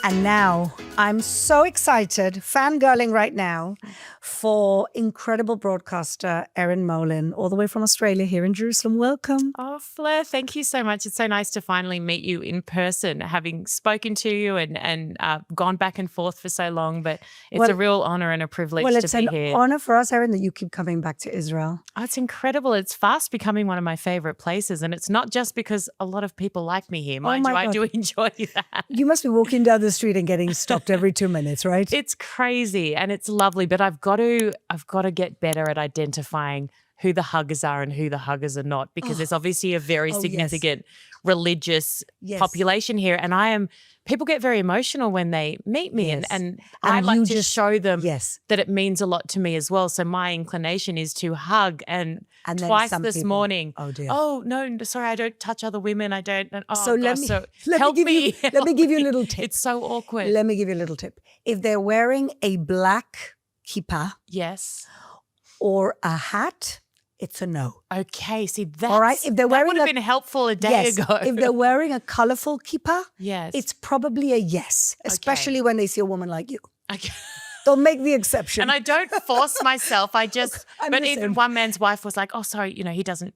And now I'm so excited, fangirling right now, for incredible broadcaster Erin Molan, all the way from Australia here in Jerusalem. Welcome. Oh, Fleur, thank you so much. It's so nice to finally meet you in person, having spoken to you and gone back and forth for so long. But it's a real honour and a privilege to be here. Well, it's an honour for us, Erin, that you keep coming back to Israel. Oh, it's incredible. It's fast becoming one of my favourite places. And it's not just because a lot of people like me here. Mind you, I do enjoy that. You must be walking down the street and getting stopped every 2 minutes, right? It's crazy and it's lovely, but I've got to get better at identifying who the huggers are and who the huggers are not, because there's obviously a very significant religious population here. And people get very emotional when they meet me and I like to show them that it means a lot to me as well. So my inclination is to hug and twice this morning, oh no, sorry, I don't touch other women. I don't. Help me. Let me give you a little tip. It's so awkward. Let me give you a little tip. If they're wearing a black kippah or a hat, it's a no. Okay, see that's all right. If they're wearing that would have been helpful a day ago. If they're wearing a colourful kippah, yes, it's probably a yes, especially when they see a woman like you. Okay. They'll make the exception. And I don't force myself. I just, but even one man's wife was like, oh, sorry, he doesn't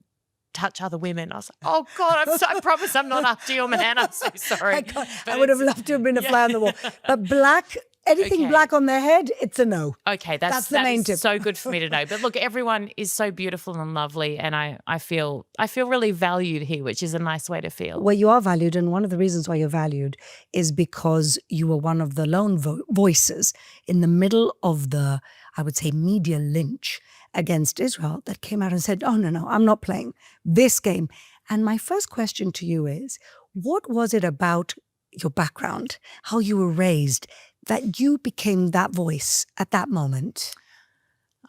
touch other women. I was like, oh God, I promise I'm not after your man. I'm so sorry. I would have loved to have been a fly on the wall. But anything black on their head, it's a no. Okay, that's the main tip. So good for me to know. But look, everyone is so beautiful and lovely, and I feel really valued here, which is a nice way to feel. Well, you are valued, and one of the reasons why you're valued is because you were one of the lone voices in the middle of the, I would say, media lynch against Israel that came out and said, oh, no, I'm not playing this game. And my first question to you is, what was it about your background, how you were raised, that you became that voice at that moment?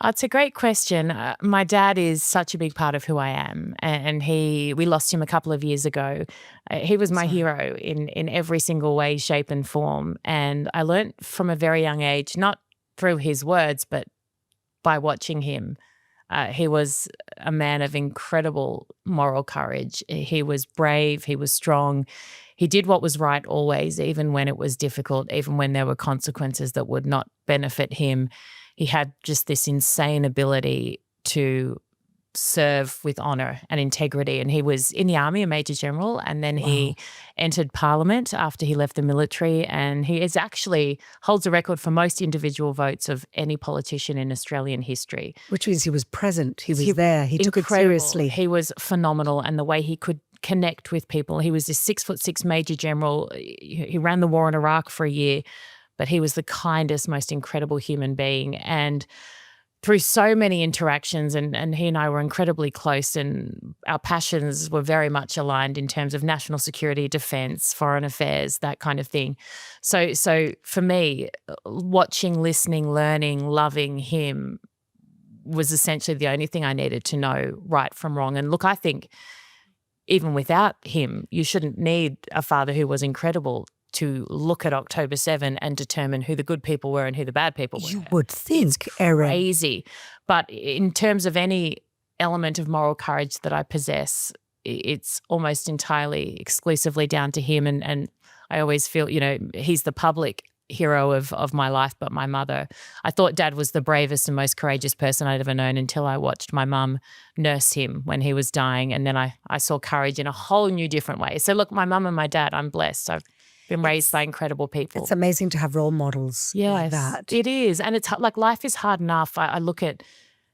It's a great question. My dad is such a big part of who I am, and we lost him a couple of years ago. He was my hero in every single way, shape and form. And I learned from a very young age, not through his words, but by watching him. He was a man of incredible moral courage. He was brave. He was strong. He did what was right always, even when it was difficult, even when there were consequences that would not benefit him. He had just this insane ability to serve with honour and integrity. And he was in the army, a major general, and then he entered parliament after he left the military. And he holds a record for most individual votes of any politician in Australian history. Which means he was present. He was there. He took it seriously. He was phenomenal, and the way he could connect with people. He was this 6'6" major general. He ran the war in Iraq for a year, but he was the kindest, most incredible human being. And through so many interactions, and he and I were incredibly close, and our passions were very much aligned in terms of national security, defence, foreign affairs, that kind of thing. So for me, watching, listening, learning, loving him was essentially the only thing I needed to know right from wrong. And look, I think even without him, you shouldn't need a father who was incredible to look at October 7 and determine who the good people were and who the bad people were. You would think, Erin. Crazy. But in terms of any element of moral courage that I possess, it's almost entirely exclusively down to him. And I always feel, he's the public hero of my life, but my mother. I thought Dad was the bravest and most courageous person I'd ever known until I watched my mum nurse him when he was dying. And then I saw courage in a whole new different way. So look, my mum and my dad, I'm blessed. I've been raised by incredible people. It's amazing to have role models like that. It is. And it's like life is hard enough. I look at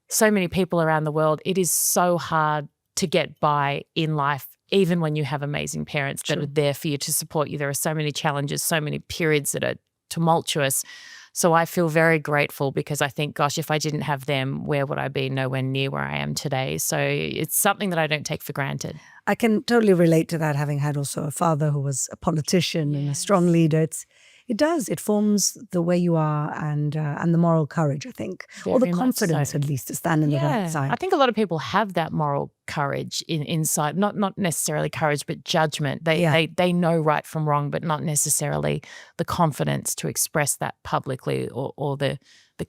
so many people around the world. It is so hard to get by in life, even when you have amazing parents that are there for you to support you. There are so many challenges, so many periods that are tumultuous. So I feel very grateful because I think, gosh, if I didn't have them, where would I be? Nowhere near where I am today. So it's something that I don't take for granted. I can totally relate to that, having had also a father who was a politician and a strong leader. It forms the way you are and the moral courage, I think, or the confidence at least to stand in the right side. I think a lot of people have that moral courage inside, not necessarily courage, but judgment. They know right from wrong, but not necessarily the confidence to express that publicly or the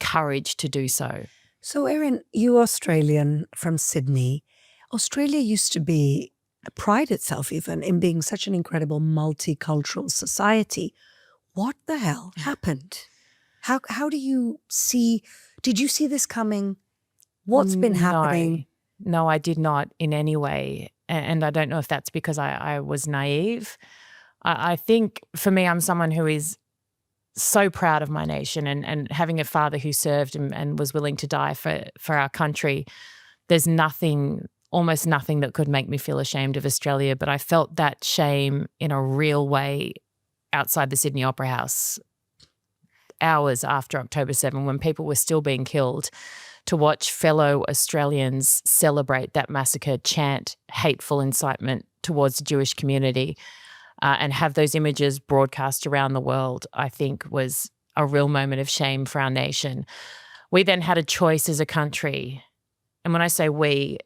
courage to do so. So, Erin, you're Australian from Sydney. Australia used to pride itself even in being such an incredible multicultural society. what the hell happened? How do you see, did you see this coming? What's been happening? No, I did not in any way. And I don't know if that's because I was naive. I think for me, I'm someone who is so proud of my nation, and having a father who served and was willing to die for our country. There's almost nothing that could make me feel ashamed of Australia, but I felt that shame in a real way outside the Sydney Opera House hours after October 7, when people were still being killed, to watch fellow Australians celebrate that massacre, chant hateful incitement towards the Jewish community, and have those images broadcast around the world, I think was a real moment of shame for our nation. We then had a choice as a country. And when I say we,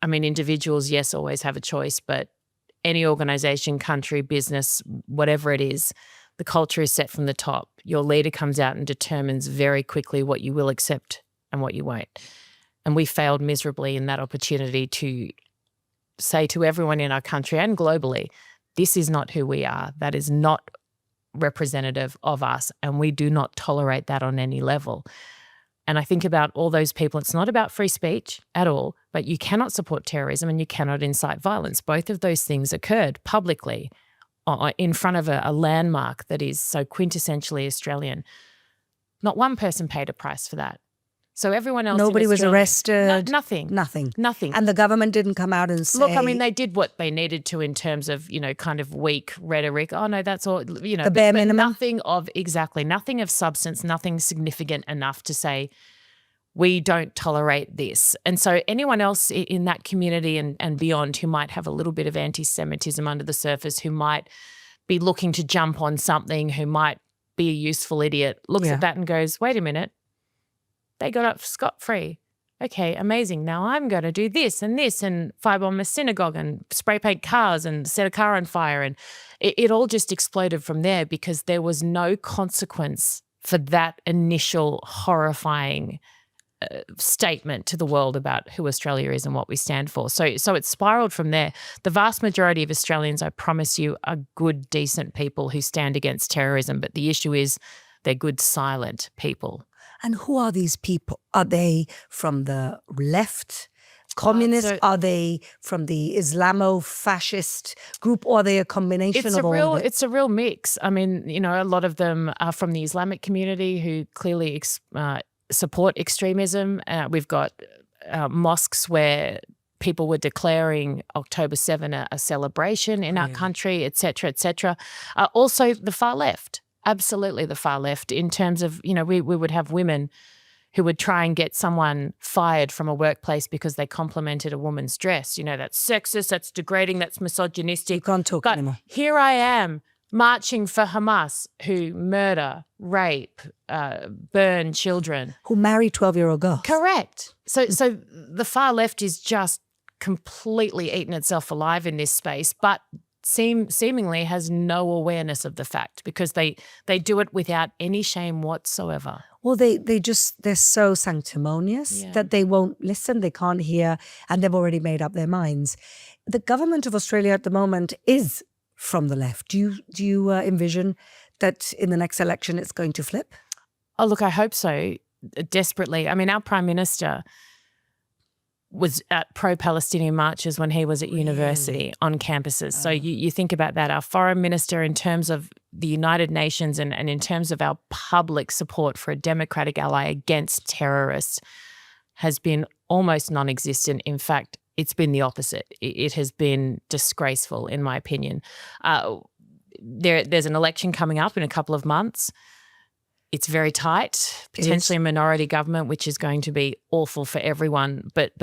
I mean individuals, yes, always have a choice, but any organisation, country, business, whatever it is, the culture is set from the top. Your leader comes out and determines very quickly what you will accept and what you won't. And we failed miserably in that opportunity to say to everyone in our country and globally, this is not who we are. That is not representative of us, and we do not tolerate that on any level. And I think about all those people. It's not about free speech at all, but you cannot support terrorism and you cannot incite violence. Both of those things occurred publicly in front of a landmark that is so quintessentially Australian. Not one person paid a price for that. So everyone else, nobody was arrested. Nothing. And the government didn't come out and say. Look, I mean, they did what they needed to in terms of, kind of weak rhetoric. Oh no, that's all. The bare minimum. Nothing of substance. Nothing significant enough to say we don't tolerate this. And so anyone else in that community and beyond who might have a little bit of anti-Semitism under the surface, who might be looking to jump on something, who might be a useful idiot, looks at that and goes, "Wait a minute." They got up scot-free. Okay, amazing. Now I'm going to do this and firebomb a synagogue and spray paint cars and set a car on fire. And it all just exploded from there because there was no consequence for that initial horrifying statement to the world about who Australia is and what we stand for. So it spiraled from there. The vast majority of Australians, I promise you, are good, decent people who stand against terrorism. But the issue is they're good, silent people. And who are these people? Are they from the left, communist? Are they from the Islamo-fascist group? Or are they a combination of all of it? It's a real mix. I mean, a lot of them are from the Islamic community who clearly support extremism. We've got mosques where people were declaring October 7 a celebration in our country, et cetera, et cetera. Also the far left. Absolutely the far left in terms of, we would have women who would try and get someone fired from a workplace because they complimented a woman's dress. That's sexist, that's degrading, that's misogynistic. You can't talk anymore. Here I am marching for Hamas, who murder, rape, burn children. Who marry 12-year-old girls. Correct. So the far left is just completely eaten itself alive in this space, but seemingly has no awareness of the fact because they do it without any shame whatsoever. Well, they're so sanctimonious that they won't listen, they can't hear, and they've already made up their minds. The government of Australia at the moment is from the left. Do you envision that in the next election it's going to flip? Oh, look, I hope so, desperately. I mean, our Prime Minister was at pro-Palestinian marches when he was at university on campuses. So you think about that. Our foreign minister, in terms of the United Nations and in terms of our public support for a democratic ally against terrorists, has been almost non-existent. In fact, it's been the opposite. It has been disgraceful, in my opinion. There's an election coming up in a couple of months. It's very tight, potentially a minority government, which is going to be awful for everyone. But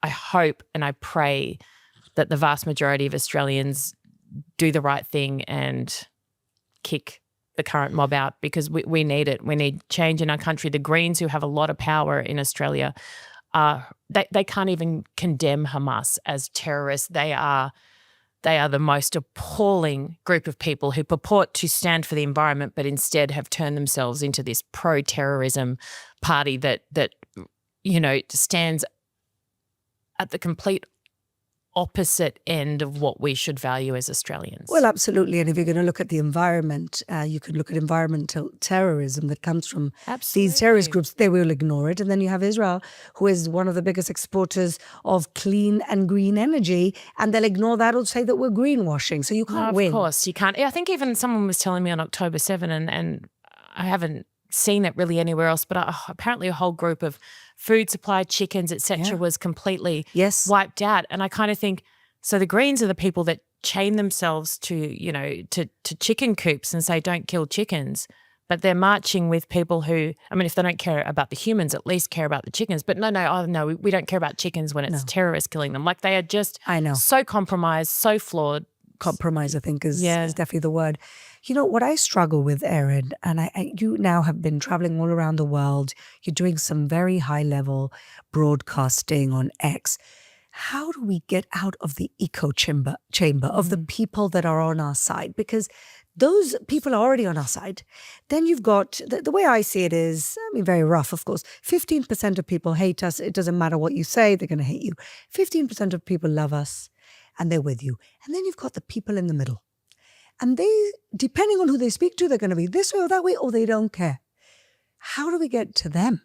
I hope and I pray that the vast majority of Australians do the right thing and kick the current mob out because we need it. We need change in our country. The Greens, who have a lot of power in Australia, they can't even condemn Hamas as terrorists. They are the most appalling group of people who purport to stand for the environment but instead have turned themselves into this pro-terrorism party that stands at the complete opposite end of what we should value as Australians. Well, absolutely. And if you're going to look at the environment, you could look at environmental terrorism that comes from these terrorist groups. They will ignore it. And then you have Israel, who is one of the biggest exporters of clean and green energy, and they'll ignore that or say that we're greenwashing. So you can't win. Of course, you can't. I think even someone was telling me on October 7, and I haven't seen it really anywhere else, but apparently a whole group of food supply, chickens, etc., was completely wiped out. And I kind of think, so the Greens are the people that chain themselves to, you know, to chicken coops and say don't kill chickens, but they're marching with people who, I mean, if they don't care about the humans, at least care about the chickens. But no, we don't care about chickens when it's terrorists killing them. Like they are just so compromised, so flawed. Compromise, I think, is definitely the word. You know, what I struggle with, Erin, and you now have been traveling all around the world. You're doing some very high-level broadcasting on X. How do we get out of the echo chamber of the people that are on our side? Because those people are already on our side. Then you've got, the way I see it is, I mean, very rough, of course. 15% of people hate us. It doesn't matter what you say, they're going to hate you. 15% of people love us, and they're with you. And then you've got the people in the middle. And they, depending on who they speak to, they're going to be this way or that way, or they don't care. How do we get to them?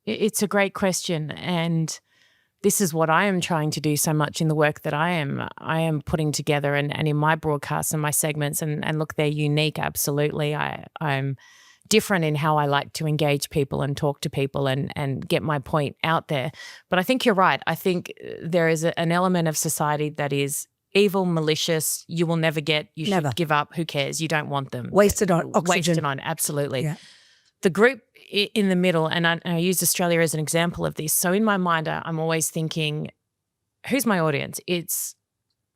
It's a great question. And this is what I am trying to do so much in the work that I am putting together and in my broadcasts and my segments. And look, they're unique, absolutely. I'm different in how I like to engage people and talk to people and get my point out there. But I think you're right. I think there is an element of society that is evil, malicious, you will never get, you should give up, who cares, you don't want them. Wasted on oxygen. Wasted on, absolutely. Yeah. The group in the middle, and I use Australia as an example of this. So in my mind, I'm always thinking, who's my audience? It's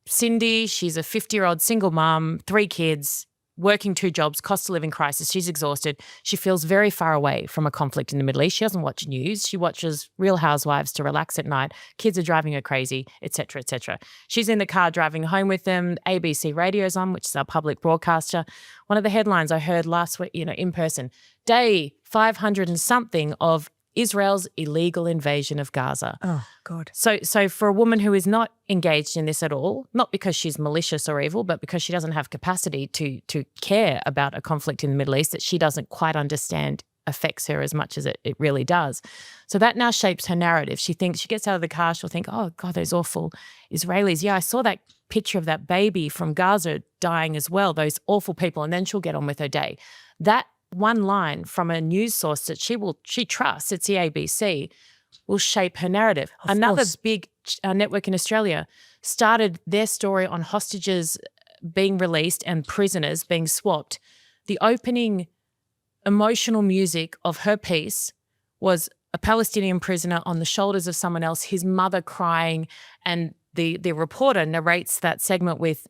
Cindy, she's a 50-year-old single mom, 3 kids, working 2 jobs, cost of living crisis. She's exhausted. She feels very far away from a conflict in the Middle East. She doesn't watch news. She watches Real Housewives to relax at night. Kids are driving her crazy, etc., etc. She's in the car driving home with them. ABC Radio's on, which is our public broadcaster. One of the headlines I heard last week, in person, day 500 and something of Israel's illegal invasion of Gaza. Oh, God. So for a woman who is not engaged in this at all, not because she's malicious or evil, but because she doesn't have capacity to care about a conflict in the Middle East that she doesn't quite understand affects her as much as it really does. So that now shapes her narrative. She gets out of the car, she'll think, oh, God, those awful Israelis. Yeah, I saw that picture of that baby from Gaza dying as well, those awful people, and then she'll get on with her day. That one line from a news source that she trusts, it's the ABC, will shape her narrative. Another big network in Australia started their story on hostages being released and prisoners being swapped. The opening emotional music of her piece was a Palestinian prisoner on the shoulders of someone else, his mother crying, and the reporter narrates that segment with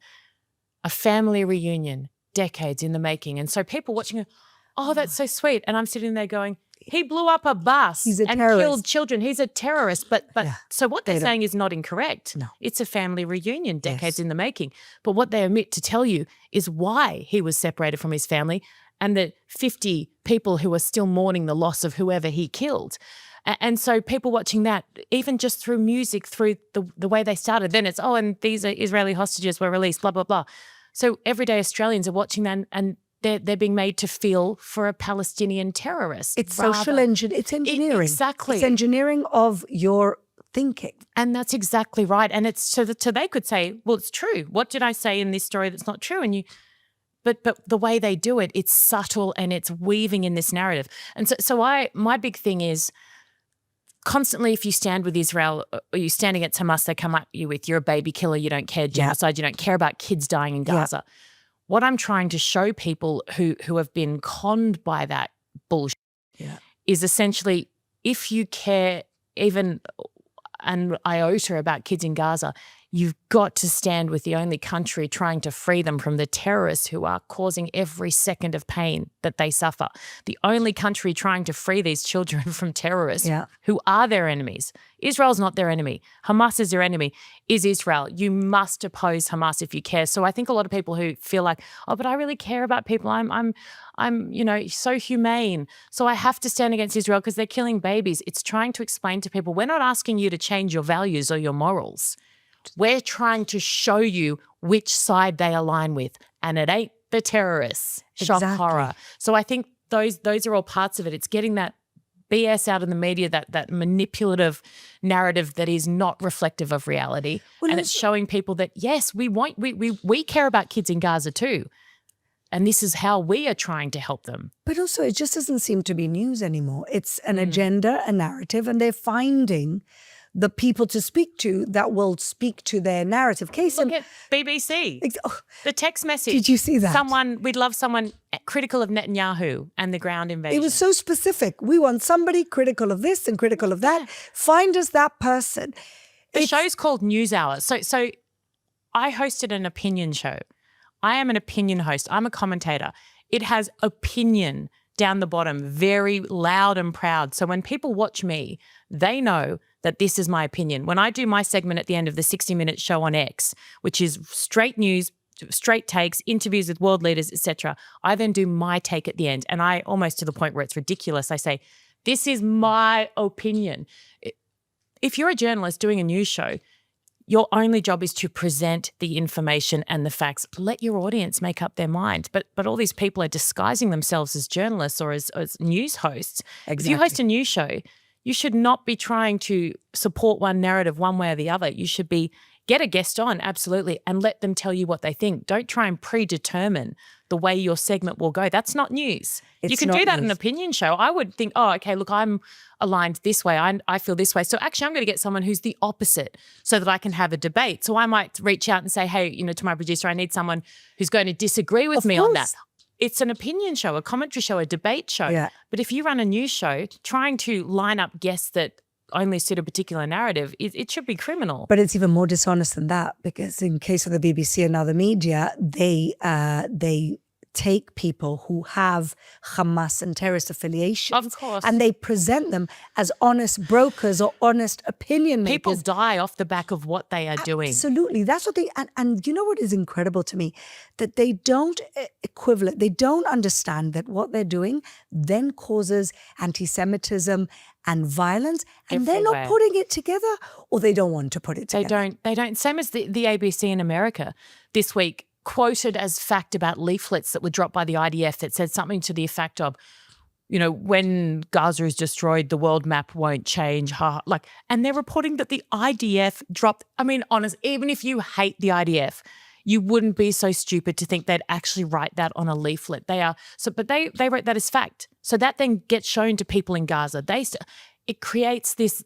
a family reunion, decades in the making. And so people watching her, oh, that's so sweet. And I'm sitting there going, he blew up a bus and killed children. He's a terrorist. But so what they're saying is not incorrect. No. It's a family reunion, decades in the making. But what they omit to tell you is why he was separated from his family and the 50 people who are still mourning the loss of whoever he killed. And so people watching that, even just through music, through the way they started, then it's, and these are Israeli hostages were released, blah, blah, blah. So everyday Australians are watching that and they're being made to feel for a Palestinian terrorist. It's social engineering. It's engineering. Exactly. It's engineering of your thinking. And that's exactly right. And it's so they could say, well, it's true. What did I say in this story that's not true? And but the way they do it, it's subtle and it's weaving in this narrative. And so my big thing is constantly, if you stand with Israel or you stand against Hamas, they come at you with, you're a baby killer, you don't care genocide, you don't care about kids dying in Gaza. Yeah. What I'm trying to show people who have been conned by that bullshit is essentially, if you care even an iota about kids in Gaza, you've got to stand with the only country trying to free them from the terrorists who are causing every second of pain that they suffer. The only country trying to free these children from terrorists who are their enemies. Israel's not their enemy. Hamas is their enemy, is Israel. You must oppose Hamas if you care. So I think a lot of people who feel like, oh, but I really care about people. I'm so humane. So I have to stand against Israel because they're killing babies. It's trying to explain to people, we're not asking you to change your values or your morals. We're trying to show you which side they align with, and it ain't the terrorists. Shock, horror. So I think those are all parts of it. It's getting that BS out in the media, that manipulative narrative that is not reflective of reality. And it's showing people that, yes, we care about kids in Gaza too. And this is how we are trying to help them. But also it just doesn't seem to be news anymore. It's an agenda, a narrative, and they're finding the people to speak to that will speak to their narrative. Look at BBC. The text message. Did you see that? We'd love someone critical of Netanyahu and the ground invasion. It was so specific. We want somebody critical of this and critical of that. Find us that person. The show's called News Hour. So I hosted an opinion show. I am an opinion host. I'm a commentator. It has opinion down the bottom, very loud and proud. So when people watch me, they know that this is my opinion. When I do my segment at the end of the 60-minute show on X, which is straight news, straight takes, interviews with world leaders, etc., I then do my take at the end. And I almost to the point where it's ridiculous. I say, this is my opinion. If you're a journalist doing a news show, your only job is to present the information and the facts. Let your audience make up their mind. But all these people are disguising themselves as journalists or as news hosts. Exactly. If you host a news show, you should not be trying to support one narrative one way or the other. You should get a guest on, absolutely, and let them tell you what they think. Don't try and predetermine the way your segment will go. That's not news. You can do that in an opinion show. I would think, oh, okay, look, I'm aligned this way. I feel this way. So actually I'm going to get someone who's the opposite so that I can have a debate. So I might reach out and say, hey, to my producer, I need someone who's going to disagree with me on that. It's an opinion show, a commentary show, a debate show. Yeah. But if you run a news show, trying to line up guests that only suit a particular narrative, it should be criminal. But it's even more dishonest than that, because in case of the BBC and other media, they take people who have Hamas and terrorist affiliations, of course, and they present them as honest brokers or honest opinion makers. People die off the back of what they are doing. Absolutely. That's what they, and you know what is incredible to me? That they don't they don't understand that what they're doing then causes antisemitism and violence, and everywhere. They're not putting it together, or they don't want to put it together. They don't. Same as the ABC in America this week quoted as fact about leaflets that were dropped by the IDF that said something to the effect of, when Gaza is destroyed, the world map won't change. And they're reporting that the IDF dropped. I mean, honest, even if you hate the IDF, you wouldn't be so stupid to think they'd actually write that on a leaflet. But they wrote that as fact. So that then gets shown to people in Gaza. It creates this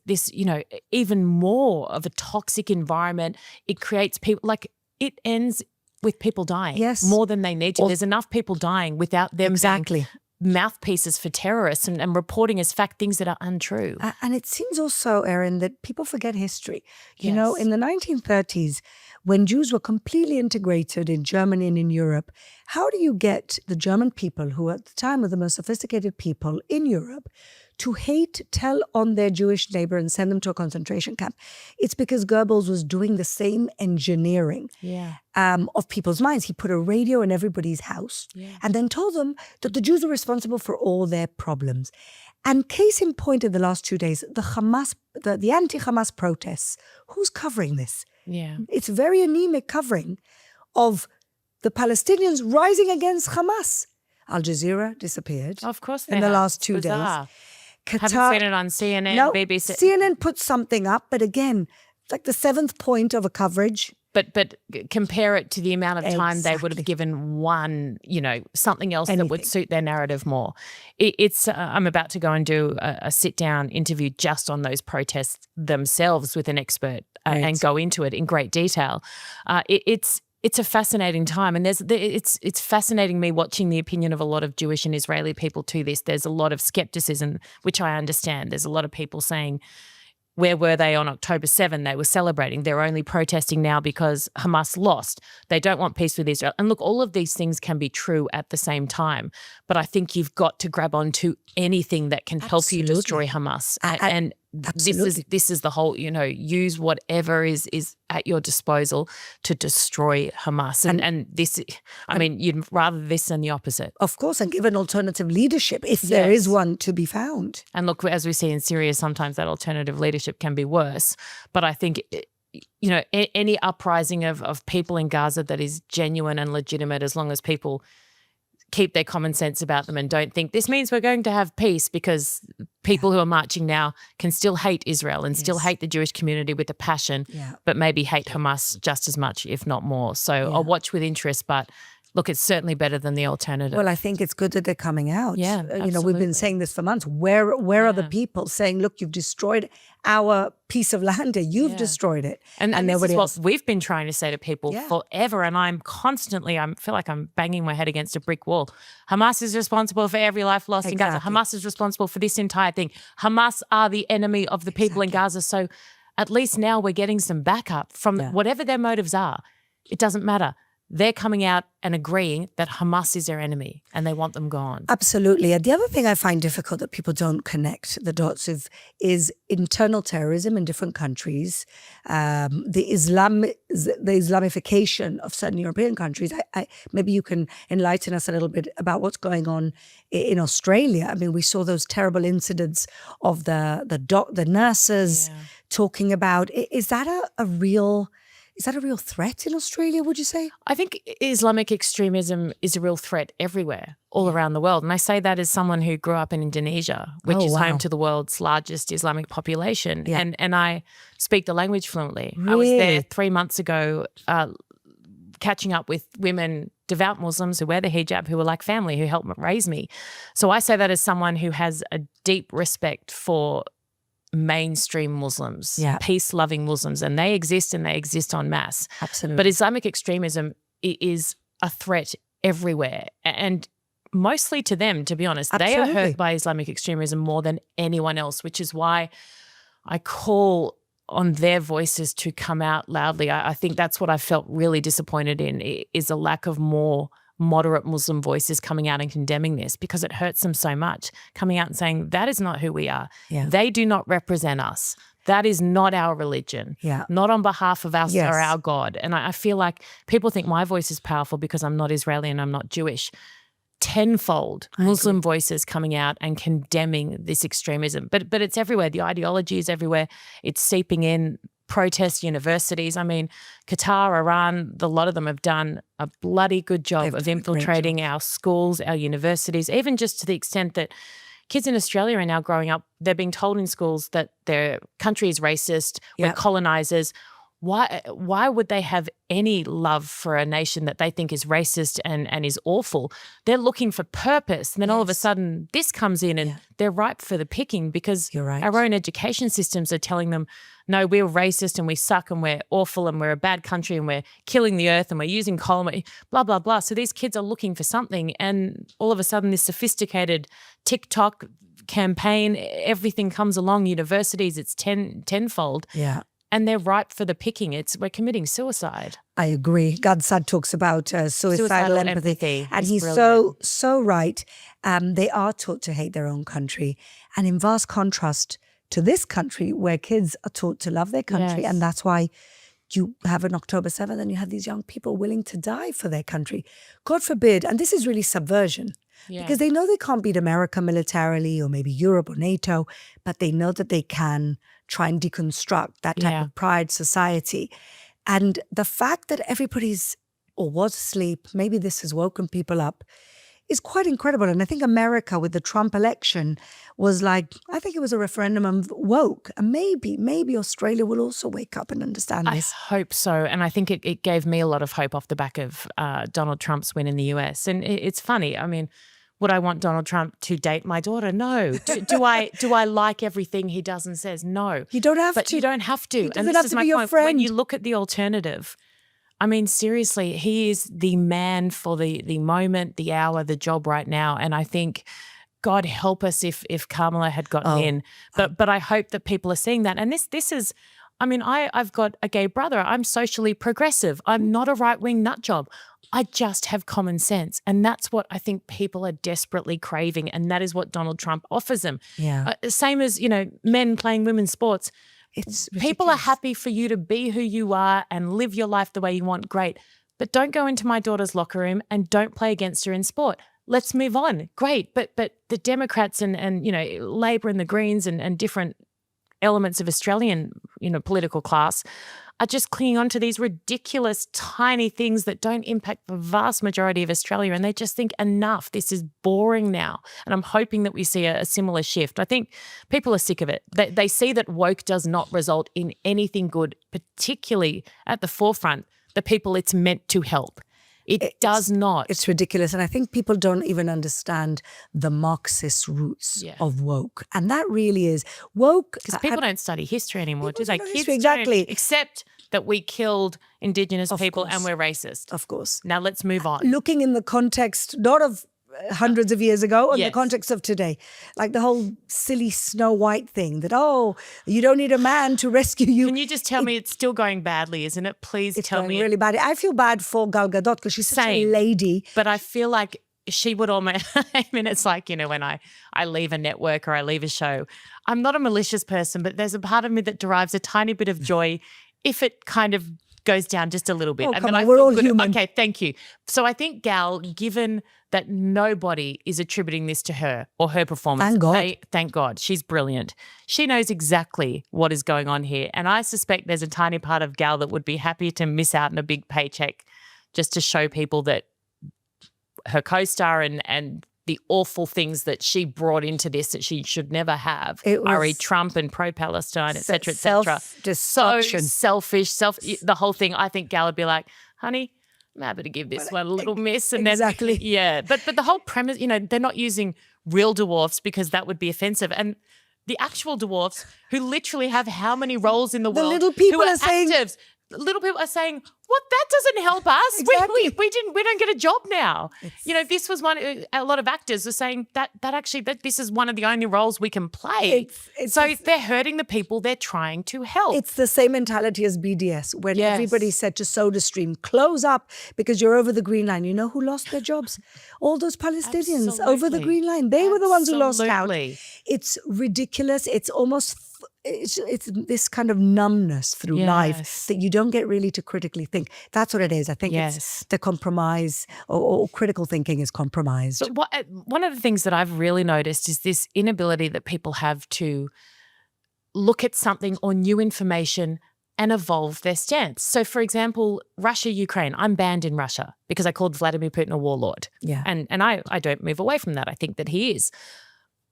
even more of a toxic environment. It creates people, it ends with people dying more than they need to. There's enough people dying without them being mouthpieces for terrorists and reporting as fact things that are untrue. And it seems also, Erin, that people forget history. You know, in the 1930s, when Jews were completely integrated in Germany and in Europe, how do you get the German people, who at the time were the most sophisticated people in Europe, to tell on their Jewish neighbor and send them to a concentration camp? It's because Goebbels was doing the same engineering of people's minds. He put a radio in everybody's house and then told them that the Jews were responsible for all their problems. And case in point, in the last 2 days, the anti-Hamas protests, who's covering this? Yeah. It's very anemic covering of the Palestinians rising against Hamas. Al Jazeera disappeared. Of course in the last 2 days. Haven't seen it on CNN, no, BBC. CNN put something up, but again, like the 7th point of a coverage. But compare it to the amount of time they would have given one, something else that would suit their narrative more. I'm about to go and do a sit-down interview just on those protests themselves with an expert and go into it in great detail. It's a fascinating time, and it's fascinating me watching the opinion of a lot of Jewish and Israeli people to this. There's a lot of skepticism, which I understand. There's a lot of people saying, where were they on October 7? They were celebrating. They're only protesting now because Hamas lost. They don't want peace with Israel. And look, all of these things can be true at the same time. But I think you've got to grab onto anything that can help you destroy Hamas. And this is the whole, use whatever is at your disposal to destroy Hamas. And this, you'd rather this than the opposite. Of course, and give an alternative leadership if there is one to be found. And look, as we see in Syria, sometimes that alternative leadership can be worse. But I think any uprising of people in Gaza that is genuine and legitimate, as long as people keep their common sense about them and don't think this means we're going to have peace, because people who are marching now can still hate Israel and still hate the Jewish community with a passion, but maybe hate Hamas just as much, if not more. So I'll watch with interest, but look, it's certainly better than the alternative. Well, I think it's good that they're coming out. Yeah, we've been saying this for months. Where are the people saying, look, you've destroyed our piece of land here. You've destroyed it. And this nobody is else. what we've been trying to say to people forever. And I feel like I'm banging my head against a brick wall. Hamas is responsible for every life lost in Gaza. Hamas is responsible for this entire thing. Hamas are the enemy of the people in Gaza. So at least now we're getting some backup from whatever their motives are. It doesn't matter. They're coming out and agreeing that Hamas is their enemy and they want them gone. Absolutely. And the other thing I find difficult that people don't connect the dots of is internal terrorism in different countries, the Islamification of certain European countries. Maybe you can enlighten us a little bit about what's going on in Australia. I mean, we saw those terrible incidents of the nurses talking about. Is that a real threat in Australia, would you say? I think Islamic extremism is a real threat everywhere, all around the world. And I say that as someone who grew up in Indonesia, which is home to the world's largest Islamic population. Yeah. And I speak the language fluently. Really? I was there 3 months ago catching up with women, devout Muslims who wear the hijab, who are like family, who helped raise me. So I say that as someone who has a deep respect for mainstream Muslims, peace-loving Muslims, and they exist en masse. Absolutely. But Islamic extremism is a threat everywhere, and mostly to them, to be honest. They are hurt by Islamic extremism more than anyone else, which is why I call on their voices to come out loudly. I think that's what I felt really disappointed in, is a lack of more moderate Muslim voices coming out and condemning this, because it hurts them so much, coming out and saying that is not who we are. Yeah. They do not represent us. That is not our religion. Yeah. Not on behalf of us or our God. And I feel like people think my voice is powerful because I'm not Israeli and I'm not Jewish. Tenfold Muslim voices coming out and condemning this extremism. But it's everywhere. The ideology is everywhere. It's seeping in. Protest universities. I mean, Qatar, Iran, a lot of them have done a bloody good job of infiltrating our schools, our universities, even just to the extent that kids in Australia are now growing up, they're being told in schools that their country is racist, we're colonizers. Why would they have any love for a nation that they think is racist and is awful? They're looking for purpose. And then all of a sudden this comes in and they're ripe for the picking, because our own education systems are telling them, no, we're racist and we suck and we're awful and we're a bad country and we're killing the earth and we're using coal, blah, blah, blah. So these kids are looking for something, and all of a sudden this sophisticated TikTok campaign, everything comes along, universities, it's tenfold. Yeah. And they're ripe for the picking. We're committing suicide. I agree. Gadsad talks about suicidal empathy. And he's so right. They are taught to hate their own country. And in vast contrast to this country, where kids are taught to love their country. Yes. And that's why you have an October 7th and you have these young people willing to die for their country. God forbid. And this is really subversion. Yeah. Because they know they can't beat America militarily, or maybe Europe or NATO, but they know that they can try and deconstruct that type of pride society. And the fact that everybody's or was asleep, maybe this has woken people up, is quite incredible. And I think America with the Trump election was like, I think it was a referendum of woke. And maybe Australia will also wake up and understand this. I hope so. And I think it gave me a lot of hope off the back of Donald Trump's win in the US. And it's funny. I mean, would I want Donald Trump to date my daughter? No. Do I like everything he does and says? No. You don't have to. But you don't have to. He doesn't have to be your friend. When you look at the alternative, I mean, seriously, he is the man for the moment, the hour, the job right now. And I think, God help us if Kamala had gotten in. But I hope that people are seeing that. And this is, I mean, I've got a gay brother. I'm socially progressive. I'm not a right-wing nut job. I just have common sense. And that's what I think people are desperately craving. And that is what Donald Trump offers them. Yeah. Same as, men playing women's sports. People are happy for you to be who you are and live your life the way you want. Great. But don't go into my daughter's locker room and don't play against her in sport. Let's move on. Great. But the Democrats and Labor and the Greens and different elements of Australian, political class are just clinging on to these ridiculous tiny things that don't impact the vast majority of Australia. And they just think, enough, this is boring now. And I'm hoping that we see a similar shift. I think people are sick of it. They see that woke does not result in anything good, particularly at the forefront, the people it's meant to help. It does not. It's ridiculous. And I think people don't even understand the Marxist roots of woke. And that really is woke. Because people don't study history anymore, do they? Kids exactly. don't, except that we killed Indigenous people and we're racist. Of course. Now let's move on. Looking in the context, not of hundreds of years ago, in the context of today. Like the whole silly Snow White thing that, you don't need a man to rescue you. Can you just tell me it's still going badly, isn't it? Please tell me. It's really bad. I feel bad for Gal Gadot because she's such a lady. But I feel like she would almost, it's like, when I leave a network or I leave a show, I'm not a malicious person, but there's a part of me that derives a tiny bit of joy if it kind of goes down just a little bit. And then we're all human. Okay, thank you. So I think Gal, given that nobody is attributing this to her or her performance. Thank God. She's brilliant. She knows exactly what is going on here. And I suspect there's a tiny part of Gal that would be happy to miss out on a big paycheck just to show people that her co-star and the awful things that she brought into this that she should never have, re Trump and pro-Palestine, et cetera, et cetera. So selfish, the whole thing. I think Gal would be like, honey, I'm happy to give this one a little miss. And exactly. Then, but the whole premise, they're not using real dwarfs because that would be offensive. And the actual dwarfs who literally have how many roles in the world, the little people are saying, little people are saying, what, that doesn't help us. Exactly. We don't get a job now. This was one, a lot of actors are saying that this is one of the only roles we can play. So they're hurting the people they're trying to help. It's the same mentality as BDS when everybody said to SodaStream, close up because you're over the green line. You know who lost their jobs? All those Palestinians over the green line. They were the ones who lost out. It's ridiculous. It's almost it's this kind of numbness through life that you don't get really to critically think. That's what it is. I think it's the compromise or critical thinking is compromised. But one of the things that I've really noticed is this inability that people have to look at something or new information and evolve their stance. So, for example, Russia, Ukraine, I'm banned in Russia because I called Vladimir Putin a warlord. Yeah. And I don't move away from that. I think that he is.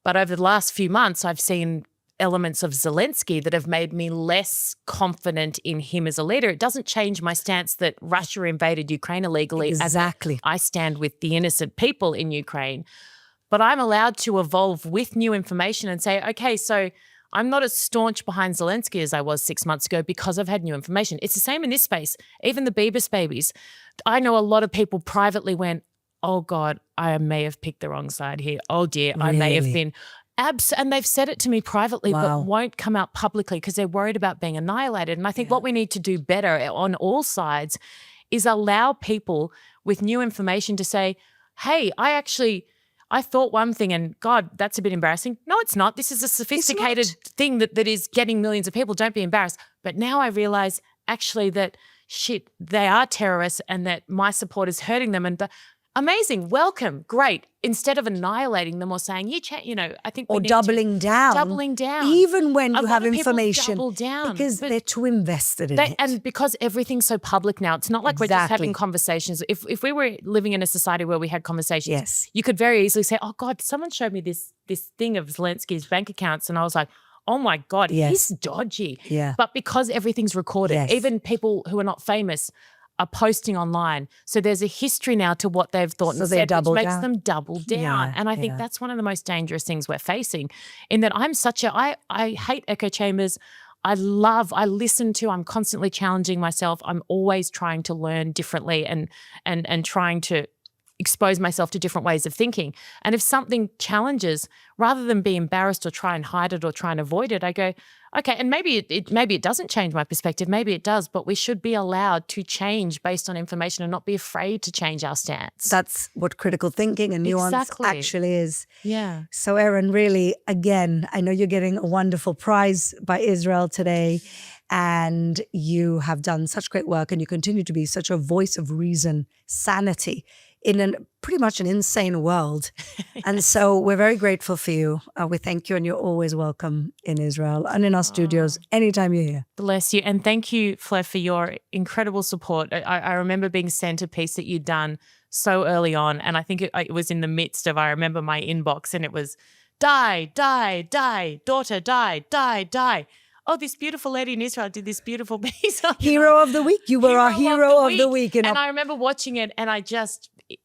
But over the last few months, I've seen elements of Zelensky that have made me less confident in him as a leader. It doesn't change my stance that Russia invaded Ukraine illegally. Exactly. I stand with the innocent people in Ukraine. But I'm allowed to evolve with new information and say, okay, so I'm not as staunch behind Zelensky as I was 6 months ago because I've had new information. It's the same in this space. Even the Bebas babies. I know a lot of people privately went, oh God, I may have picked the wrong side here. Oh dear, I may have been. And they've said it to me privately, but won't come out publicly because they're worried about being annihilated. And I think what we need to do better on all sides is allow people with new information to say, hey, I thought one thing and God, that's a bit embarrassing. No, it's not. This is a sophisticated thing that is getting millions of people. Don't be embarrassed. But now I realize actually that shit, they are terrorists and that my support is hurting them. And amazing, welcome, great. Instead of annihilating them or saying, I think we need doubling down. Doubling down. Even when you have information. Double down. Because they're too invested in it. And because everything's so public now, it's not like we're just having conversations. If we were living in a society where we had conversations, you could very easily say, oh God, someone showed me this thing of Zelensky's bank accounts. And I was like, oh my God, he's dodgy. Yeah. But because everything's recorded, even people who are not famous are posting online. So there's a history now to what they've thought and said, which makes them double down. Yeah, and I think that's one of the most dangerous things we're facing, in that I hate echo chambers. I listen to, I'm constantly challenging myself. I'm always trying to learn differently and trying to expose myself to different ways of thinking. And if something challenges, rather than be embarrassed or try and hide it or try and avoid it, I go, okay, and maybe it doesn't change my perspective, maybe it does, but we should be allowed to change based on information and not be afraid to change our stance. That's what critical thinking and nuance actually is. Yeah. So Erin, really, again, I know you're getting a wonderful prize by Israel today, and you have done such great work and you continue to be such a voice of reason, sanity in pretty much an insane world. And so we're very grateful for you. We thank you, and you're always welcome in Israel and in our studios anytime you're here. Bless you. And thank you, Fleur, for your incredible support. I remember being sent a piece that you'd done so early on, and I think it was in the midst of, I remember my inbox, and it was, die, die, die, daughter, die, die, die. Oh, this beautiful lady in Israel did this beautiful piece. Hero of the week. You were our hero of the week. And I remember watching it, and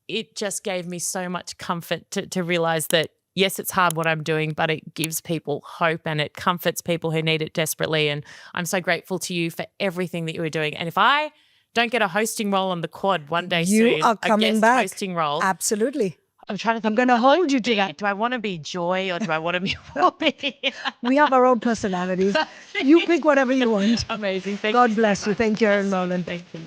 it just gave me so much comfort to realize that, yes, it's hard what I'm doing, but it gives people hope and it comforts people who need it desperately. And I'm so grateful to you for everything that you were doing. And if I don't get a hosting role on the Quad one day soon, you are coming back. Hosting role. Absolutely. I'm trying to think. I'm going to hold you to that. Do I want to be Joy or do I want to be Whoopi? We have our own personalities. You pick whatever you want. Amazing. God bless you. Thank you, Erin Molan. Thank you.